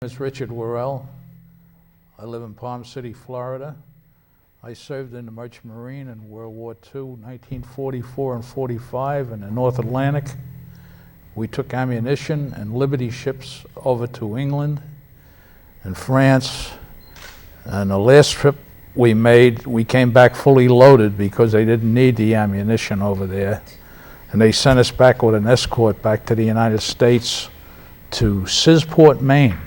It's Richard Worrall. I live in Palm City, Florida. I served in the Merchant Marine in World War II, 1944 and 45 in the North Atlantic. We took ammunition and Liberty ships over to England and France. And the last trip we made, we came back fully loaded because they didn't need the ammunition over there. And they sent us back with an escort back to the United States to Sysport, Maine.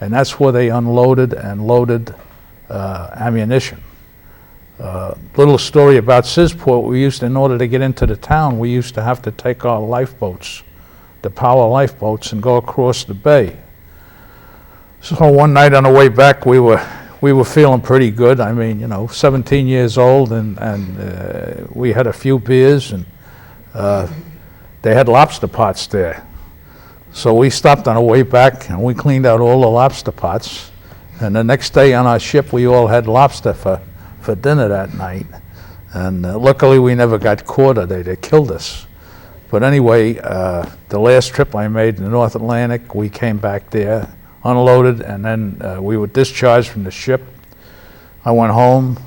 And that's where they unloaded and loaded ammunition. Little story about Sysport, in order to get into the town, we used to have to take our lifeboats, the power lifeboats, and go across the bay. So one night on the way back, we were feeling pretty good. I mean, 17 years old, and we had a few beers, and they had lobster pots there. So we stopped on the way back and we cleaned out all the lobster pots. And the next day on our ship, we all had lobster for dinner that night. And luckily we never got caught or they'd have killed us. But anyway, the last trip I made in the North Atlantic, we came back there, unloaded, and then we were discharged from the ship. I went home.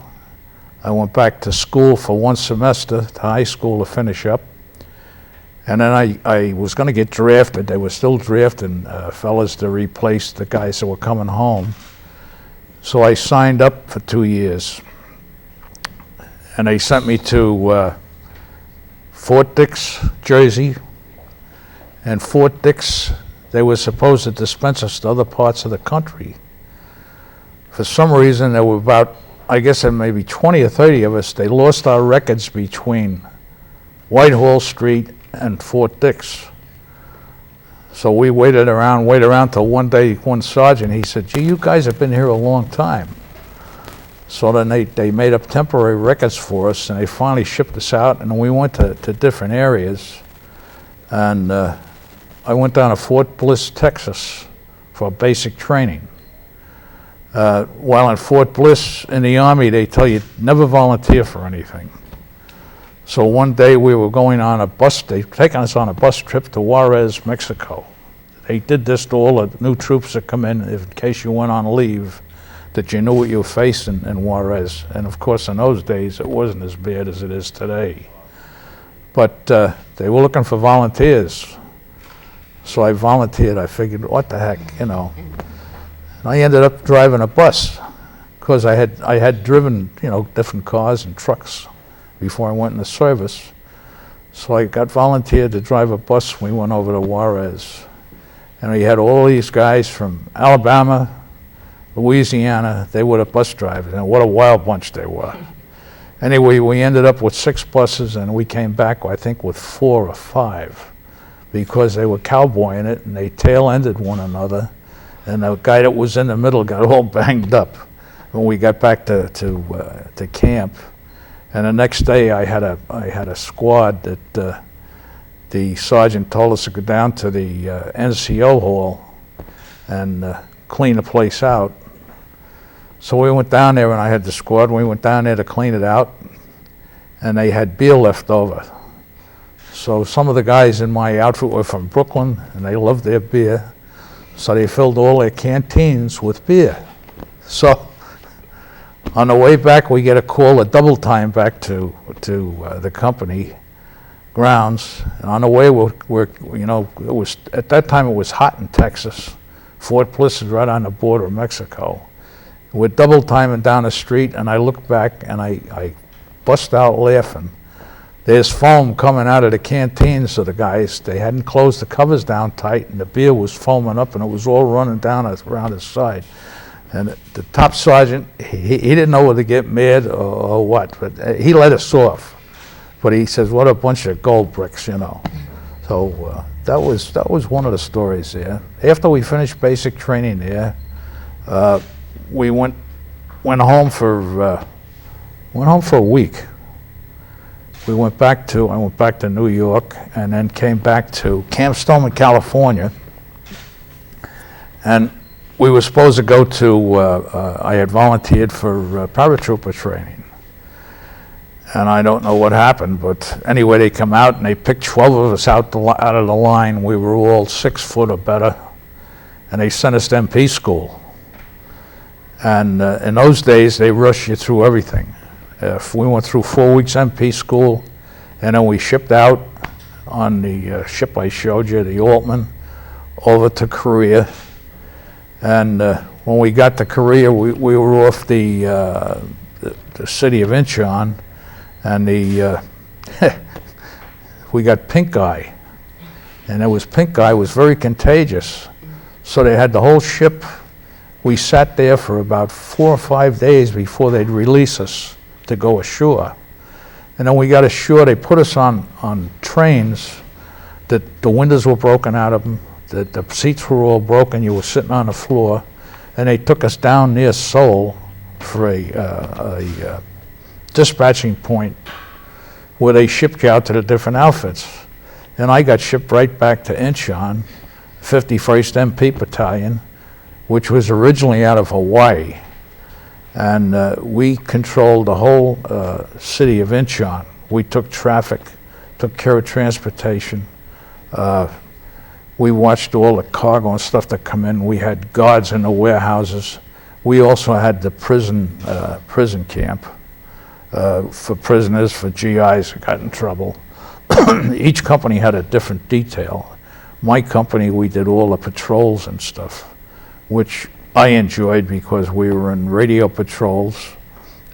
I went back to school for one semester, to high school, to finish up. And then I was going to get drafted. They were still drafting fellas to replace the guys that were coming home. So I signed up for 2 years. And they sent me to Fort Dix, Jersey. And Fort Dix, they were supposed to dispense us to other parts of the country. For some reason, there were about, I guess there may be 20 or 30 of us. They lost our records between Whitehall Street and Fort Dix. So we waited around till one day, one sergeant, he said, "Gee, you guys have been here a long time." So then they made up temporary records for us, and they finally shipped us out, and we went to different areas. And I went down to Fort Bliss, Texas for basic training. While in Fort Bliss in the Army, they tell you never volunteer for anything. So one day we were going on a bus, they'd taken us on a bus trip to Juarez, Mexico. They did this to all the new troops that come in case you went on leave, that you knew what you were facing in Juarez. And of course in those days it wasn't as bad as it is today. But they were looking for volunteers. So I volunteered. I figured, what the heck, And I ended up driving a bus because I had driven, different cars and trucks before I went in the service. So I got volunteered to drive a bus. We went over to Juarez. And we had all these guys from Alabama, Louisiana. They were the bus drivers, and what a wild bunch they were. Anyway, we ended up with 6 buses, and we came back, I think, with 4 or 5, because they were cowboying it, and they tail-ended one another. And the guy that was in the middle got all banged up when we got back to camp. And the next day I had a squad that the sergeant told us to go down to the NCO hall and clean the place out. So we went down there, and I had the squad. We went down there to clean it out, and they had beer left over. So some of the guys in my outfit were from Brooklyn, and they loved their beer. So they filled all their canteens with beer. So on the way back, we get a call, a double time back to the company grounds. And on the way, it was at that time it was hot in Texas. Fort Bliss is right on the border of Mexico. We're double timing down the street, and I look back and I bust out laughing. There's foam coming out of the canteens of the guys. They hadn't closed the covers down tight, and the beer was foaming up, and it was all running down around his side. And the top sergeant, he didn't know whether to get mad or what, but he let us off. But he says, "What a bunch of gold bricks," So that was one of the stories there. After we finished basic training there, we went home for a week. I went back to New York, and then came back to Camp Stoneman, California. And we were supposed to go to, I had volunteered for paratrooper training. And I don't know what happened, but anyway, they come out and they picked 12 of us out of the line. We were all 6 foot or better. and they sent us to MP school. And in those days, they rushed you through everything. If we went through 4 weeks MP school, and then we shipped out on the ship I showed you, the Altman, over to Korea. And when we got to Korea, we were off the city of Incheon, and we got pink eye. And pink eye was very contagious. So they had the whole ship. We sat there for about 4 or 5 days before they'd release us to go ashore. And then we got ashore, they put us on trains that the windows were broken out of them, that the seats were all broken, you were sitting on the floor, and they took us down near Seoul for a dispatching point where they shipped you out to the different outfits. And I got shipped right back to Incheon, 51st MP Battalion, which was originally out of Hawaii. And we controlled the whole city of Incheon. We took traffic, took care of transportation. We watched all the cargo and stuff that come in. We had guards in the warehouses. We also had the prison camp for prisoners, for GIs who got in trouble. Each company had a different detail. My company, we did all the patrols and stuff, which I enjoyed because we were in radio patrols,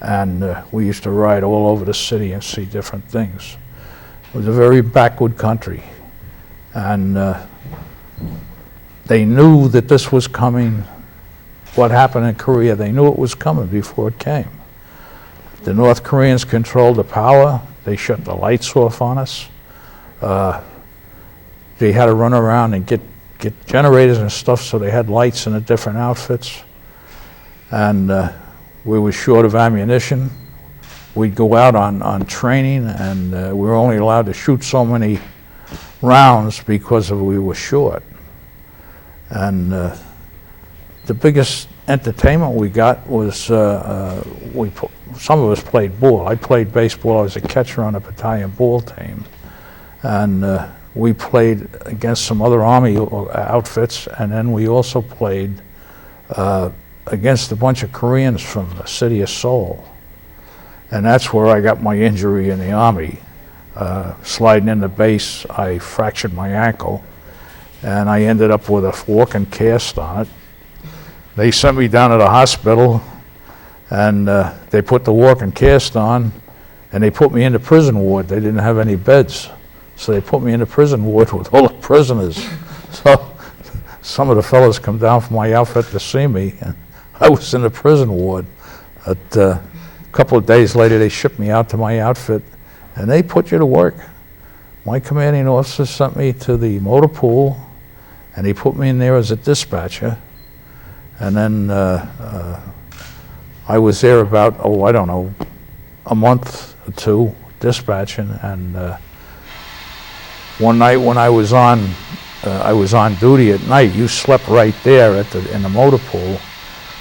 and we used to ride all over the city and see different things. It was a very backward country, and they knew that this was coming. What happened in Korea, they knew it was coming before it came. The North Koreans controlled the power. They shut the lights off on us. They had to run around and get generators and stuff, so they had lights in the different outfits. And we were short of ammunition. We'd go out on training, and we were only allowed to shoot so many rounds because we were short. And the biggest entertainment we got was some of us played ball. I played baseball. I was a catcher on a battalion ball team. And we played against some other Army outfits, and then we also played against a bunch of Koreans from the city of Seoul. And that's where I got my injury in the Army. Sliding in the base, I fractured my ankle, and I ended up with a walking cast on it. They sent me down to the hospital, and they put the walking cast on, and they put me in the prison ward. They didn't have any beds. So they put me in the prison ward with all the prisoners. So some of the fellas come down from my outfit to see me, and I was in the prison ward. But a couple of days later, they shipped me out to my outfit, and they put you to work. My commanding officer sent me to the motor pool, and he put me in there as a dispatcher. And then I was there about, I don't know, a month or two dispatching, and one night when I was on duty at night, you slept right there in the motor pool.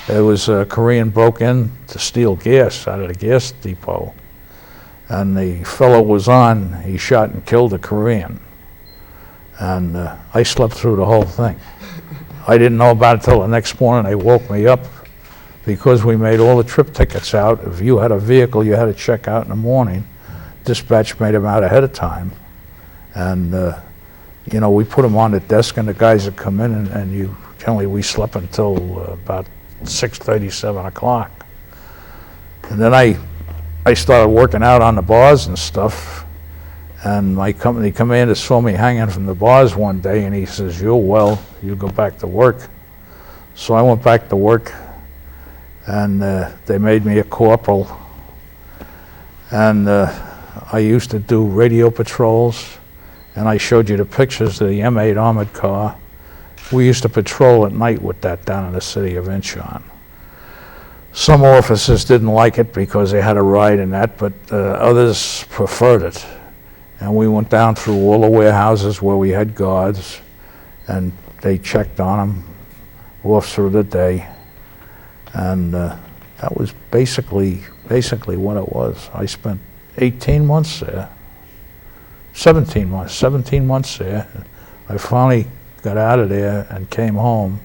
There was a Korean broke in to steal gas out of the gas depot. And the fellow was on, he shot and killed a Korean. And I slept through the whole thing. I didn't know about it till the next morning. They woke me up because we made all the trip tickets out. If you had a vehicle, you had to check out in the morning. Dispatch made them out ahead of time. And, we put them on the desk, and the guys would come in, and generally we slept until about 6:30, 7 o'clock. And then I started working out on the bars and stuff, and my company commander saw me hanging from the bars one day, and he says, "You're well, you go back to work." So I went back to work, and they made me a corporal. And I used to do radio patrols. And I showed you the pictures of the M8 armored car. We used to patrol at night with that down in the city of Incheon. Some officers didn't like it because they had to ride in that, but others preferred it. And we went down through all the warehouses where we had guards, and they checked on them, officer of the day. And that was basically what it was. I spent 18 months there. 17 months there. I finally got out of there and came home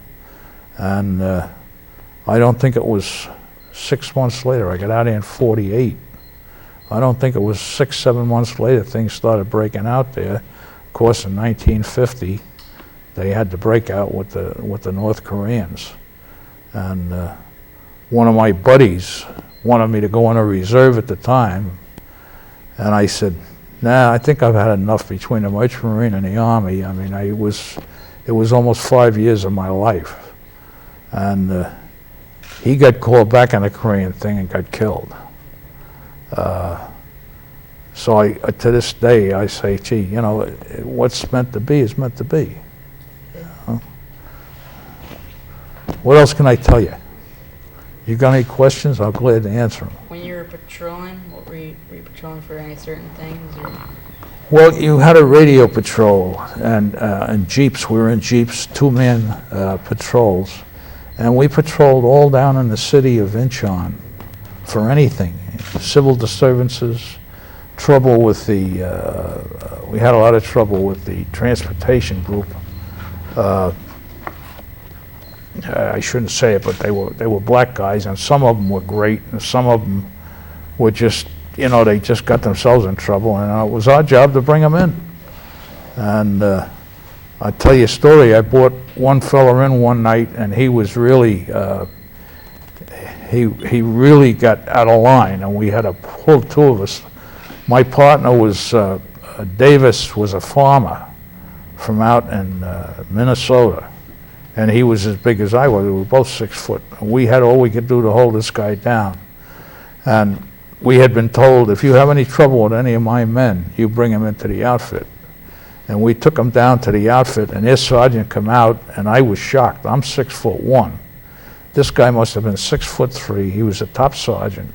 And I don't think it was 6 months later. I got out of here in 48. I don't think it was 6, 7 months later things started breaking out there. Of course, in 1950, they had to break out with the North Koreans. And one of my buddies wanted me to go in a reserve at the time. And I said, nah, I think I've had enough between the Merchant Marine and the Army. I mean, it was almost 5 years of my life. And he got called back on the Korean thing and got killed. So to this day, I say, gee, you know, what's meant to be is meant to be. You know? What else can I tell you? You got any questions? I'll glad to answer them. When you were patrolling, what were you patrolling for, any certain things? Or? Well, you had a radio patrol and jeeps. We were in jeeps, two-man patrols. And we patrolled all down in the city of Incheon for anything. Civil disturbances, trouble with we had a lot of trouble with the transportation group. I shouldn't say it, but they were black guys, and some of them were great, and some of them were just, you know, they just got themselves in trouble, and it was our job to bring them in. And I'll tell you a story. I brought one fella in one night, and he was really, he really got out of line, and we had to pull two of us. My partner was, Davis was a farmer from out in Minnesota, and he was as big as I was. We were both 6 foot. We had all we could do to hold this guy down. And we had been told, if you have any trouble with any of my men, you bring him into the outfit. And we took him down to the outfit, and their sergeant come out, and I was shocked. I'm 6'1". This guy must have been 6'3". He was a top sergeant.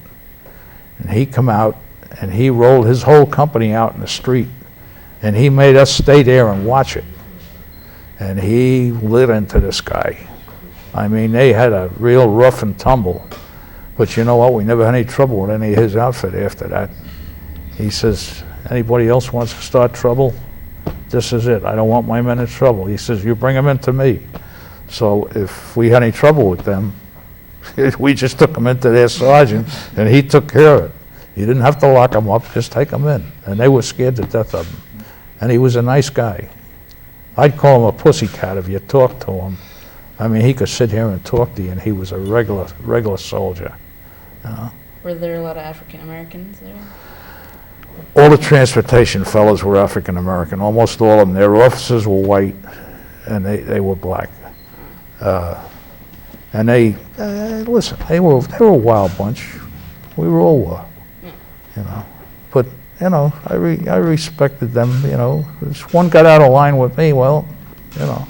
And he come out, and he rolled his whole company out in the street. And he made us stay there and watch it. And he lit into this guy. I mean, they had a real rough and tumble. But you know what? We never had any trouble with any of his outfit after that. He says, anybody else wants to start trouble? This is it. I don't want my men in trouble. He says, you bring them into me. So if we had any trouble with them, we just took them into their sergeant, and he took care of it. You didn't have to lock them up, just take them in. And they were scared to death of him. And he was a nice guy. I'd call him a pussycat if you talked to him. I mean, he could sit here and talk to you, and he was a regular soldier. You know? Were there a lot of African Americans there? All the transportation fellows were African American, almost all of them. Their officers were white, and they were black. And listen, they were a wild bunch. We were all were, you know. But you know, I respected them. You know, if one got out of line with me, well, you know,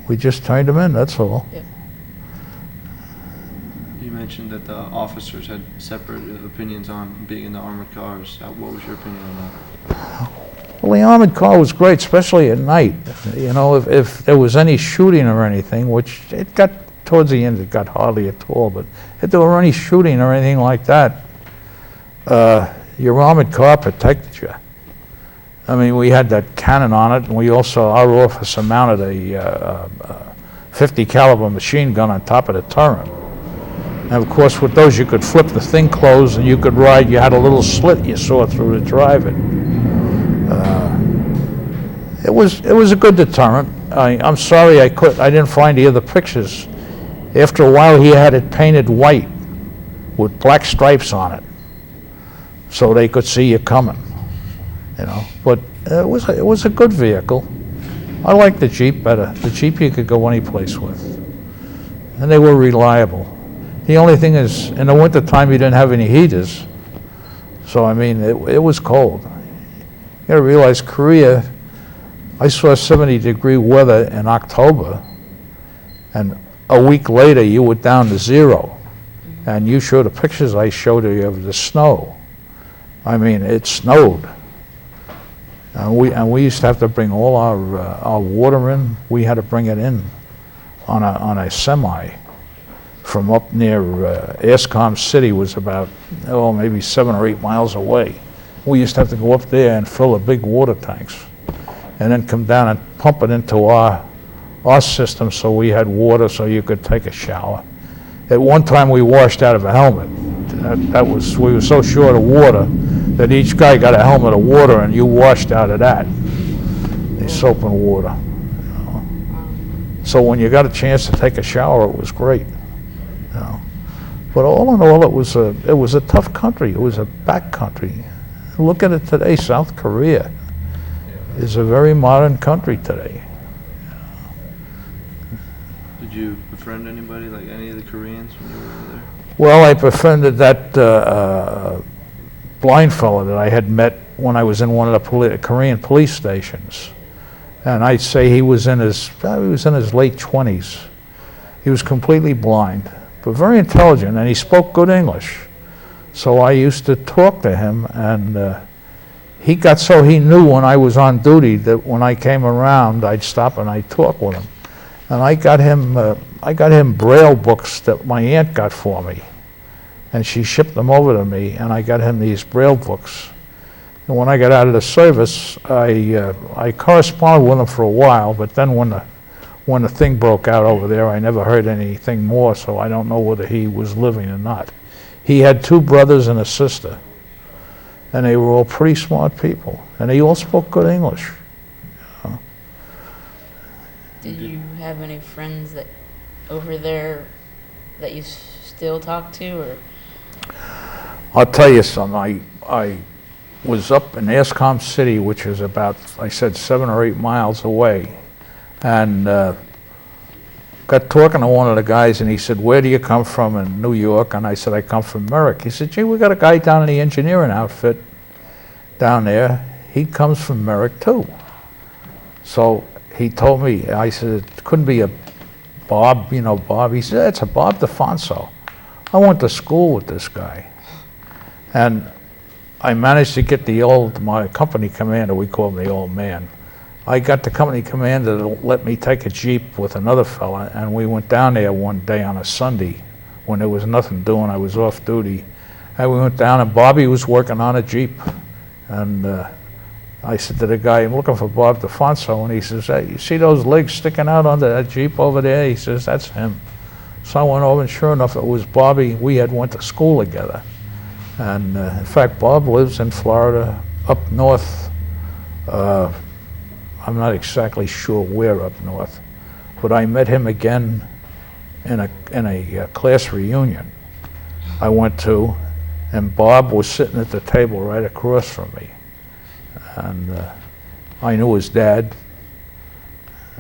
we just turned them in. That's all. Yeah. You mentioned that the officers had separate opinions on being in the armored cars. What was your opinion on that? Well, the armored car was great, especially at night. You know, if there was any shooting or anything, which it got towards the end, it got hardly at all. But if there were any shooting or anything like that, your armored car protected you. I mean, we had that cannon on it, and we also, our officer mounted a 50 caliber machine gun on top of the turret. And of course, with those, you could flip the thing closed, and you could ride. You had a little slit you saw through to drive it. It was a good deterrent. I'm sorry I didn't find the other pictures. After a while, he had it painted white with black stripes on it, so they could see you coming. You know, but it was a good vehicle. I liked the Jeep better. The Jeep you could go any place with, and they were reliable. The only thing is, in the wintertime, you didn't have any heaters, so I mean, it was cold. You gotta realize, Korea, I saw 70-degree weather in October, and a week later you were down to 0. And you showed the pictures I showed you of the snow. I mean, it snowed. And we used to have to bring all our water in. We had to bring it in on a semi from up near Ascom City. Was about maybe 7 or 8 miles away. We used to have to go up there and fill the big water tanks, and then come down and pump it into our our system, so we had water so you could take a shower. At one time, we washed out of a helmet. We were so short of water that each guy got a helmet of water, and you washed out of that. The soap and water. So when you got a chance to take a shower, it was great. But all in all, it was a tough country. It was a back country. Look at it today. South Korea is a very modern country today. Did you befriend anybody, like any of the Koreans when you were over there? Well, I befriended that blind fellow that I had met when I was in one of the Korean police stations. And I'd say he was in his late 20s. He was completely blind, but very intelligent, and he spoke good English. So I used to talk to him, and he got so he knew when I was on duty that when I came around, I'd stop and I'd talk with him. And I got him Braille books that my aunt got for me, and she shipped them over to me, and I got him these Braille books. And when I got out of the service, I corresponded with him for a while, but then when the thing broke out over there, I never heard anything more, so I don't know whether he was living or not. He had 2 brothers and a sister, and they were all pretty smart people, and they all spoke good English. Did you have any friends that over there that you still talk to, or? I'll tell you something. I was up in Ascom City, which is about, I said, 7 or 8 miles away, and got talking to one of the guys, and he said, "Where do you come from in New York?" And I said, "I come from Merrick." He said, "Gee, we got a guy down in the engineering outfit down there. He comes from Merrick too." So he told me, I said, "It couldn't be a Bob, Bob." He said, "It's a Bob DeFonso. I went to school with this guy." And I managed to get my company commander, we call him the old man. I got the company commander to let me take a Jeep with another fella, and we went down there one day on a Sunday when there was nothing doing. I was off duty. And we went down, and Bobby was working on a Jeep. And I said to the guy, "I'm looking for Bob DeFonso." And he says, "Hey, you see those legs sticking out under that Jeep over there?" He says, "That's him." So I went over, and sure enough, it was Bobby. We had went to school together. And in fact, Bob lives in Florida, up north. I'm not exactly sure where up north, but I met him again in a class reunion I went to, and Bob was sitting at the table right across from me. And I knew his dad,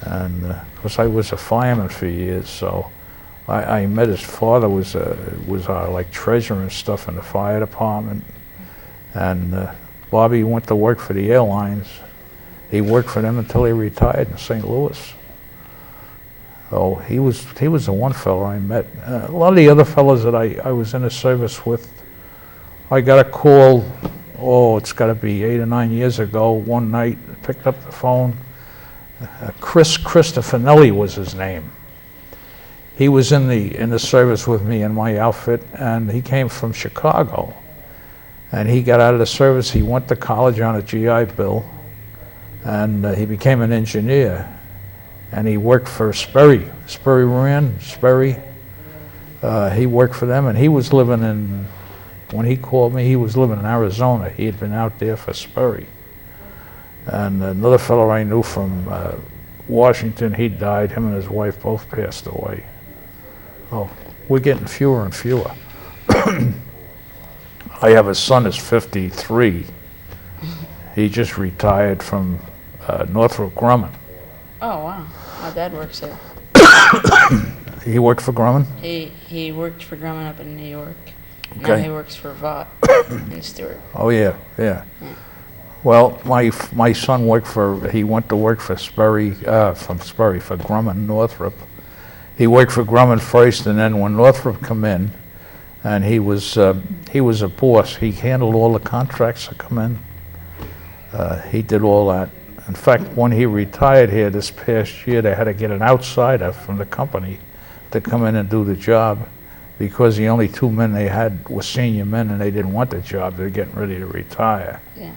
and of course I was a fireman for years, so I met his father, was our like treasurer and stuff in the fire department. And Bobby went to work for the airlines. He worked for them until he retired in St. Louis. So he was the one fellow I met. A lot of the other fellows that I was in the service with, I got a call, it's got to be 8 or 9 years ago. One night, I picked up the phone. Chris Cristofanelli was his name. He was in the service with me in my outfit, and he came from Chicago. And he got out of the service. He went to college on a GI Bill, and he became an engineer. And he worked for Sperry Moran. He worked for them, and he was living when he called me, he was living in Arizona. He had been out there for Sperry. And another fellow I knew from Washington, he died. Him and his wife both passed away. Oh, we're getting fewer and fewer. I have a son who's 53. He just retired from Northrop Grumman. Oh, wow. My dad works there. He worked for Grumman? He worked for Grumman up in New York. Okay. Now he works for Vought in Stewart. Oh, yeah. Well, my son went to work for Sperry, for Grumman, Northrop. He worked for Grumman first, and then when Northrop come in, and he was a boss, he handled all the contracts that come in. He did all that. In fact, when he retired here this past year, they had to get an outsider from the company to come in and do the job, because the only 2 men they had were senior men, and they didn't want the job. They're getting ready to retire. Yeah.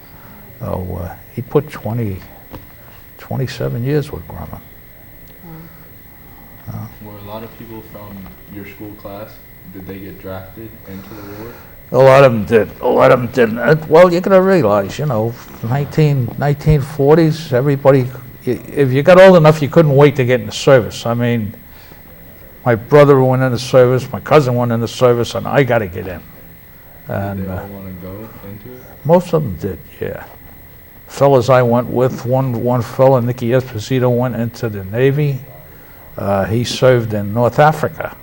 So he put 27 years with Grumman. Were a lot of people from your school class, did they get drafted into the war? A lot of them did. A lot of them didn't. Well, you got to realize, 1940s, everybody, if you got old enough, you couldn't wait to get in the service. I mean, my brother went in the service, my cousin went in the service, and I got to get in. And Did they all want to go into it? most of them did, yeah. Fellas I went with, one fella, Nicky Esposito, went into the Navy. He served in North Africa.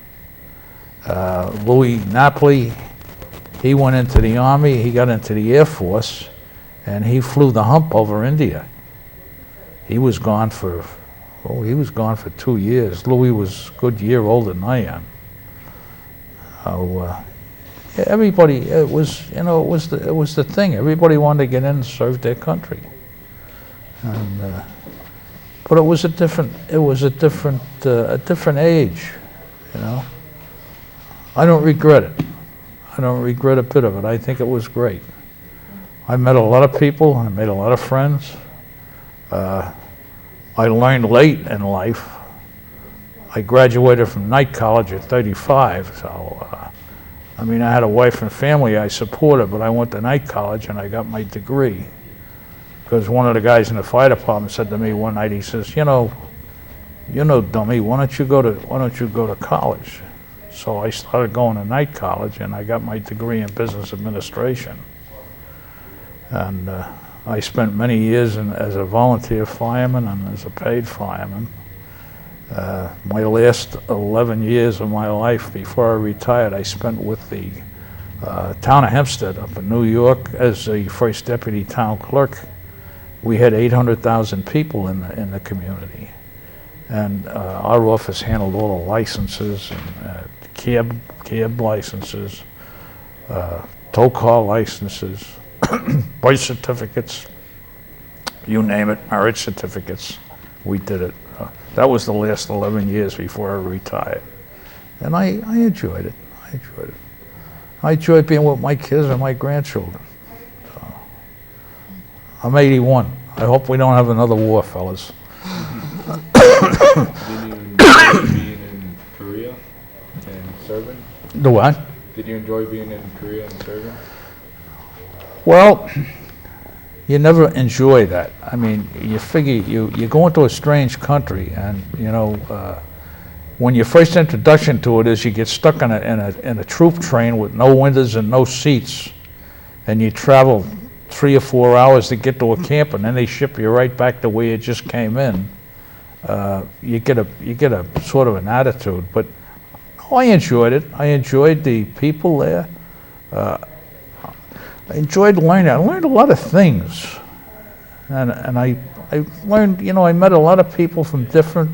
Louis Napoli, he went into the Army, he got into the Air Force, and he flew the hump over India. He was gone for 2 years. Louis was a good year older than I am. Everybody, it was the thing. Everybody wanted to get in and serve their country. And, but it was a different age, I don't regret it. I don't regret a bit of it. I think it was great. I met a lot of people. I made a lot of friends. I learned late in life. I graduated from night college at 35, so I mean, I had a wife and family I supported, but I went to night college and I got my degree. Because one of the guys in the fire department said to me one night, he says, you know, dummy, why don't you go to college? So I started going to night college, and I got my degree in business administration. And I spent many years as a volunteer fireman and as a paid fireman. My last 11 years of my life before I retired, I spent with the town of Hempstead up in New York as the first deputy town clerk. We had 800,000 people in the community, and our office handled all the licenses and cab licenses, tow car licenses, birth certificates, you name it, marriage certificates. We did it. That was the last 11 years before I retired, and I enjoyed it. I enjoyed being with my kids and my grandchildren. I'm 81. I hope we don't have another war, fellas. Did you enjoy being in Korea and serving? The what? Did you enjoy being in Korea and serving? Well, you never enjoy that. I mean, you figure you go into a strange country, and when your first introduction to it is you get stuck in a troop train with no windows and no seats, and you travel 3 or 4 hours to get to a camp, and then they ship you right back to where you just came in. You get a sort of an attitude, but I enjoyed it. I enjoyed the people there. I enjoyed learning. I learned a lot of things, and I learned. I met a lot of people from different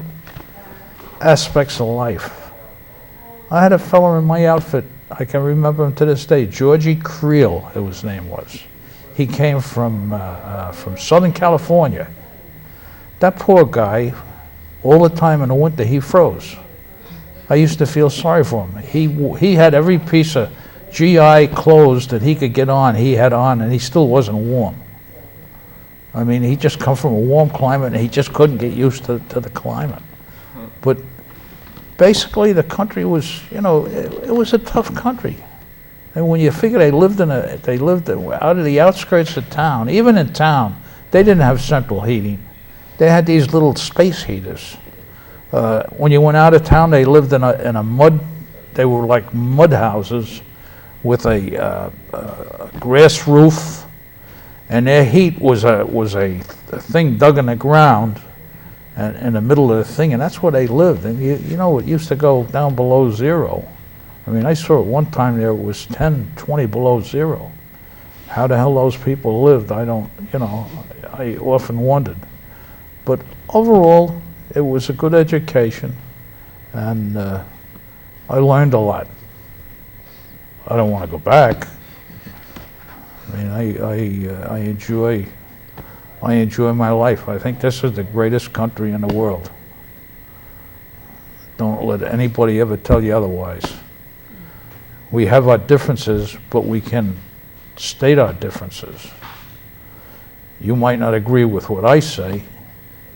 aspects of life. I had a fellow in my outfit. I can remember him to this day. Georgie Creel, his name was. He came from Southern California. That poor guy, all the time in the winter, he froze. I used to feel sorry for him. He had every piece of GI clothes that he could get on, he had on, and he still wasn't warm. I mean, he just come from a warm climate, and he just couldn't get used to the climate. But basically, the country was, it was a tough country. And when you figure they lived out of the outskirts of town, even in town, they didn't have central heating. They had these little space heaters. When you went out of town, they lived in a mud. They were like mud houses with a grass roof, and their heat was a thing dug in the ground, and in the middle of the thing, and that's where they lived. And it used to go down below zero. I mean, I saw it one time there, it was 10, 20 below zero. How the hell those people lived, I often wondered. But overall, it was a good education, and I learned a lot. I don't want to go back. I mean, I enjoy my life. I think this is the greatest country in the world. Don't let anybody ever tell you otherwise. We have our differences, but we can state our differences. You might not agree with what I say,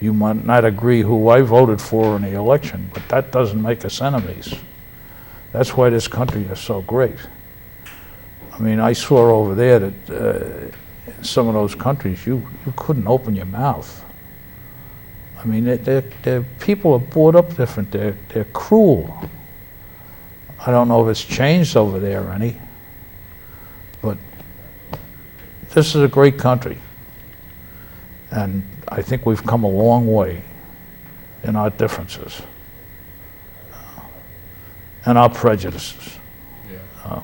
You might not agree who I voted for in the election, but that doesn't make us enemies. That's why this country is so great. I mean, I saw over there that in some of those countries, you couldn't open your mouth. I mean, they're people are brought up different. They're cruel. I don't know if it's changed over there any, but this is a great country. And I think we've come a long way in our differences and our prejudices. Yeah.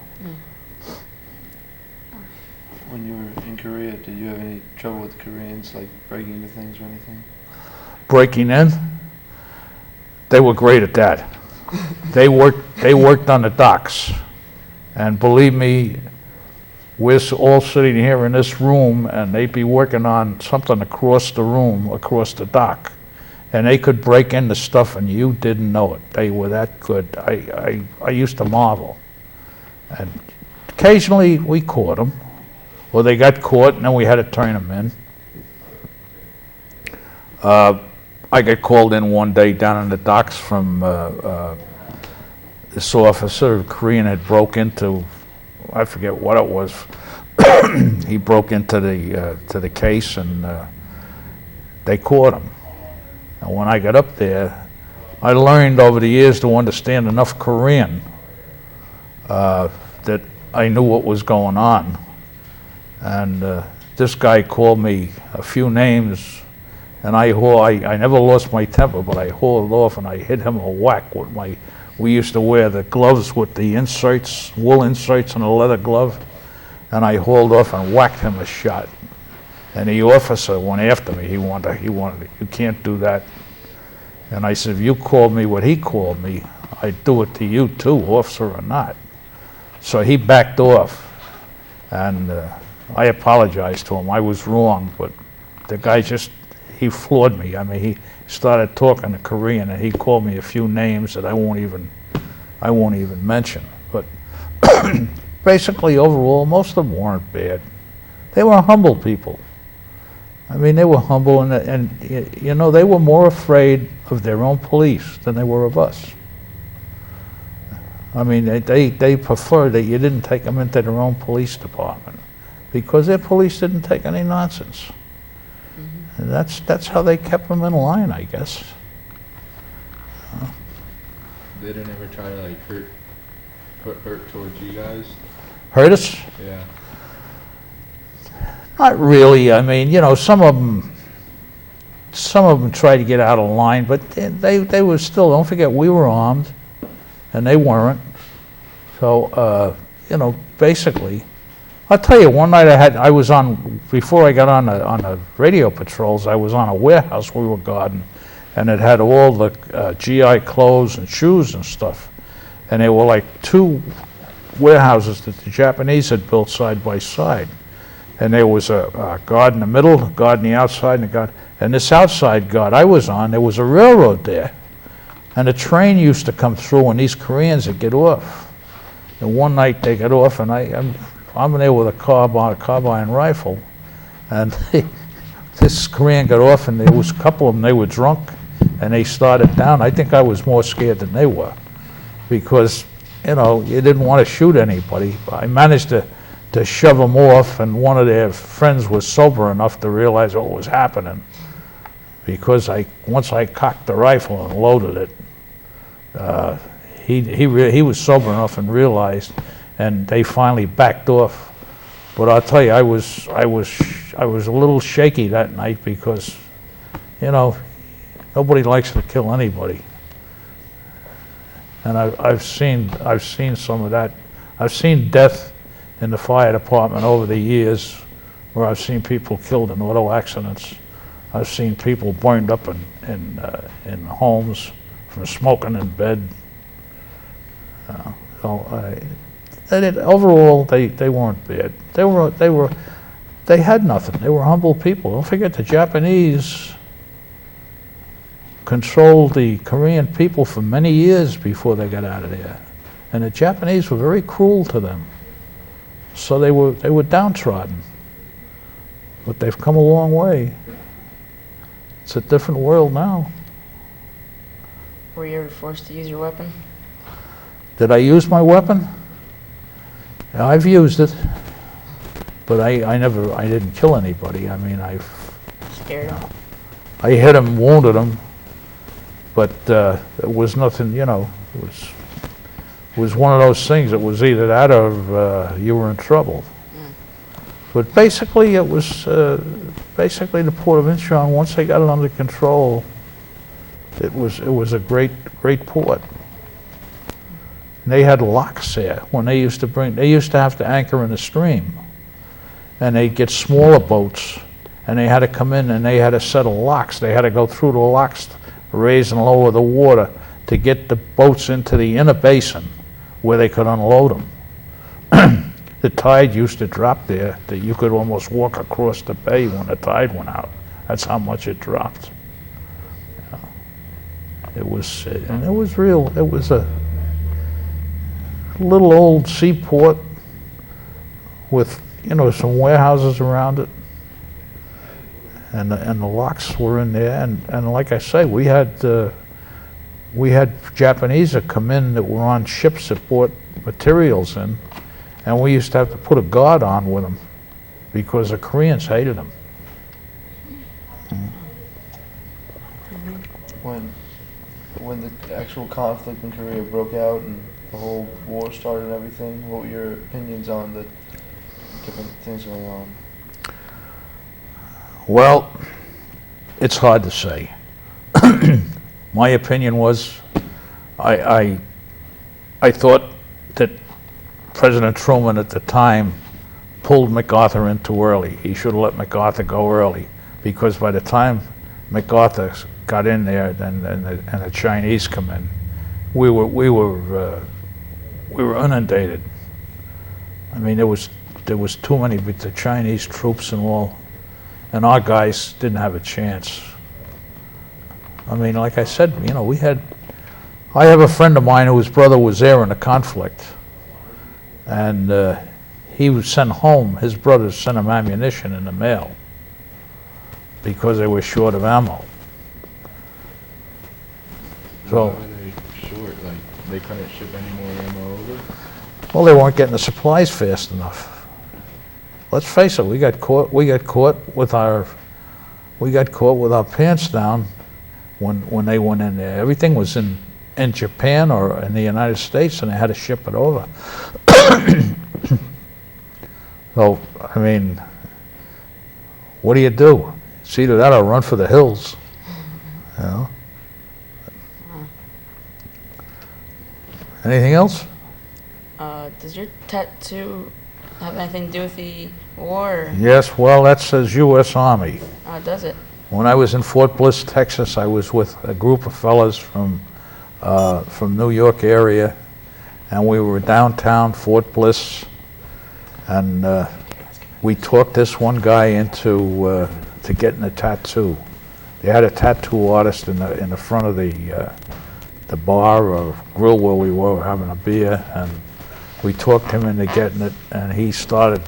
When you were in Korea, did you have any trouble with Koreans, like breaking into things or anything? Breaking in, they were great at that. They worked on the docks, and believe me, we're all sitting here in this room, and they'd be working on something across the room, across the dock, and they could break into stuff, and you didn't know it. They were that good. I used to marvel, and occasionally we caught them, or they got caught, and then we had to turn them in. I got called in one day down in the docks from this officer, Korean, had broke into, I forget what it was. He broke into the case, and they caught him. And when I got up there, I learned over the years to understand enough Korean that I knew what was going on. And this guy called me a few names, and I never lost my temper, but I hauled off and I hit him a whack with my. We used to wear the gloves with the inserts, wool inserts in a leather glove, and I hauled off and whacked him a shot. And the officer went after me. He wanted, you can't do that. And I said, if you called me what he called me, I'd do it to you too, officer or not. So he backed off, and I apologized to him. I was wrong, but the guy he floored me. I mean, he started talking to Korean, and he called me a few names that I won't even mention. But basically, overall, most of them weren't bad. They were humble people. I mean, they were humble, and you know, they were more afraid of their own police than they were of us. I mean, they preferred that you didn't take them into their own police department, because their police didn't take any nonsense. And that's how they kept them in line, I guess. They didn't ever try to like put hurt towards you guys? Hurt us? Yeah. Not really. I mean, you know, some of them tried to get out of line, but they were still. Don't forget, we were armed, and they weren't. So you know, basically. I'll tell you, one night I was on, before I got on the radio patrols, I was on a warehouse we were guarding, and it had all the GI clothes and shoes and stuff. And they were like two warehouses that the Japanese had built side by side. And there was a guard in the middle, a guard on the outside, and a guard. And this outside guard I was on, there was a railroad there. And a train used to come through, and these Koreans would get off. And one night they got off, and I'm there with a carbine rifle, and this Korean got off, and there was a couple of them, they were drunk, and they started down. I think I was more scared than they were, because, you know, you didn't want to shoot anybody. I managed to shove them off, and one of their friends was sober enough to realize what was happening, because once I cocked the rifle and loaded it, he was sober enough and realized, and they finally backed off. But I'll tell you, I was a little shaky that night, because, you know, nobody likes to kill anybody. And I've seen some of that. I've seen death in the fire department over the years, where I've seen people killed in auto accidents. I've seen people burned up in homes from smoking in bed. Overall, they weren't bad. They had nothing. They were humble people. Don't forget, the Japanese controlled the Korean people for many years before they got out of there, and the Japanese were very cruel to them. So they were downtrodden. But they've come a long way. It's a different world now. Were you ever forced to use your weapon? Did I use my weapon? Yeah, I've used it, but I didn't kill anybody. I mean, Scared him? I hit him, wounded him, but it was nothing, you know, it was one of those things. It was either that or you were in trouble. But basically, it was basically the Port of Incheon. Once they got it under control, it was a great port. And they had locks there when they used to have to anchor in the stream, and they'd get smaller boats, and they had to come in and they had a set of locks. They had to go through the locks, raise and lower the water to get the boats into the inner basin where they could unload them. The tide used to drop there that you could almost walk across the bay when the tide went out. That's how much it dropped. It was, and it was real. It was a little old seaport with, you know, some warehouses around it, and the locks were in there. And like I say, we had Japanese that come in that were on ships that brought materials in. And we used to have to put a guard on with them because the Koreans hated them. When the actual conflict in Korea broke out and the whole war started and everything, what were your opinions on the different things going on? Well, it's hard to say. My opinion was, I thought that President Truman at the time pulled MacArthur in too early. He should have let MacArthur go early, because by the time MacArthur got in there and the Chinese come in, we were inundated. I mean, there was too many with the Chinese troops and all, and our guys didn't have a chance. I mean, like I said, you know, I have a friend of mine whose brother was there in the conflict. And he was sent home. His brothers sent him ammunition in the mail because they were short of ammo. So, why were they short? Like, they couldn't ship any more ammo over? well, they weren't getting the supplies fast enough. Let's face it, we got caught with our pants down when they went in there. Everything was in Japan or in the United States, and they had to ship it over. So, I mean, what do? It's either that or run for the hills, you know? Anything else? Does your tattoo have anything to do with the war? Yes, well, that says U.S. Army. Does it? When I was in Fort Bliss, Texas, I was with a group of fellas from New York area, and we were downtown Fort Bliss, and we talked this one guy into to getting a tattoo. They had a tattoo artist in the front of the bar or grill where we were having a beer, and we talked him into getting it, and he started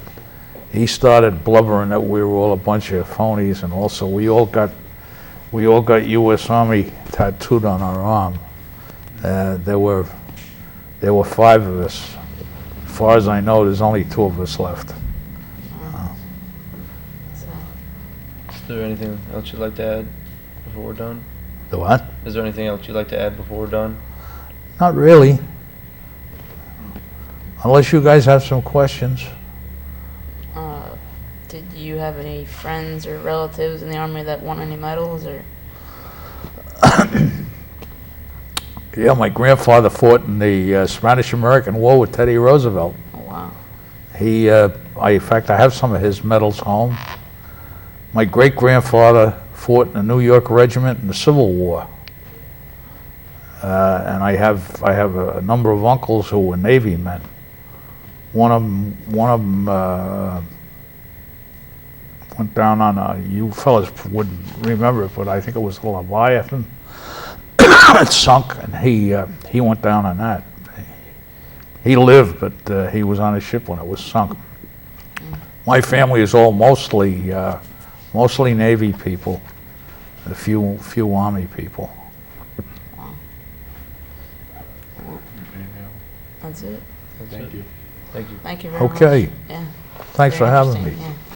blubbering that we were all a bunch of phonies, and also we all got U.S. Army tattooed on our arm. There were 5 of us. As far as I know, there's only 2 of us left. Is there anything else you'd like to add before we're done? The what? Is there anything else you'd like to add before we're done? Not really. Unless you guys have some questions. Did you have any friends or relatives in the Army that won any medals, or? Yeah, my grandfather fought in the Spanish-American War with Teddy Roosevelt. Oh, wow. In fact, I have some of his medals home. My great-grandfather fought in the New York Regiment in the Civil War. And I have a number of uncles who were Navy men. One of them went down on you fellas wouldn't remember it, but I think it was the Leviathan. It sunk, and he went down on that. He lived, but he was on a ship when it was sunk. My family is all mostly Navy people, a few Army people. Wow. That's it. Thank you. Thank you. Thank you very much. Okay, Yeah. thanks for Very having me. interesting, yeah.